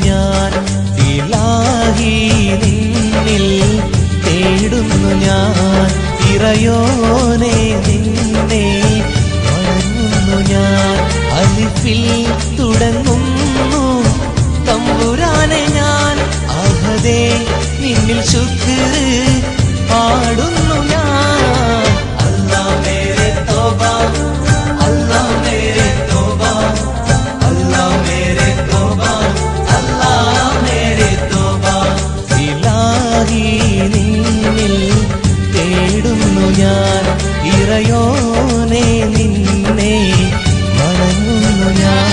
ഞാൻ ഇലാഹി നിന്നിൽ തേടുന്നു ഞാൻ ഇറയോനെ നിന്നെ വണങ്ങുന്നു ഞാൻ അലിഫിൽ തുടങ്ങുന്നു തമ്പുരാനെ ഞാൻ അഹദേ നിന്നിൽ ശുക്ർ പാടുന്നു ഞാൻ അല്ലാ മേരെ തൗബ അല്ലാ മേരെ തൗബ അല്ലാ മേരെ തൗബ അല്ലാ മേരെ തൗബ ഇലാഹി നിന്നിൽ തേടുന്നു ഞാൻ ഇറയോനെ നിന്നെ വണങ്ങുന്നു ഞാൻ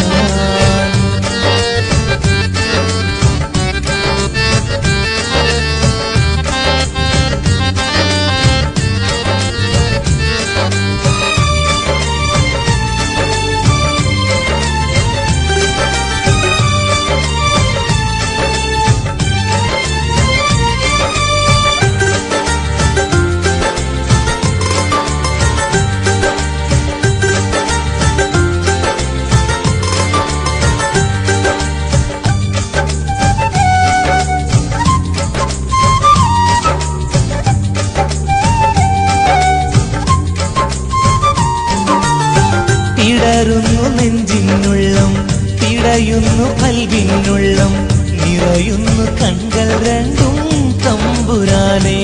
പിടരുന്നു നെഞ്ചിനുള്ളം പിടയുന്നു കൽവിനുള്ളം നിറയുന്നു കൺകൾ രണ്ടും തമ്പുരാനേ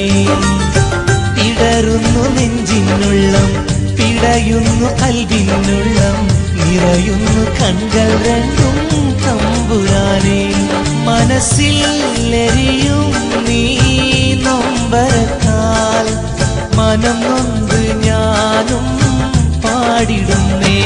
പിടരുന്നു നെഞ്ചിനുള്ളം പിടയുന്നു കൽവിനുള്ളം നിറയുന്നു കൺകൾ രണ്ടും തമ്പുരാനേ മനസ്സിൽ എരിയും നീ നൊമ്പരത്താൽ മനം നൊന്ത് ഞാനും പാടിടുന്നേ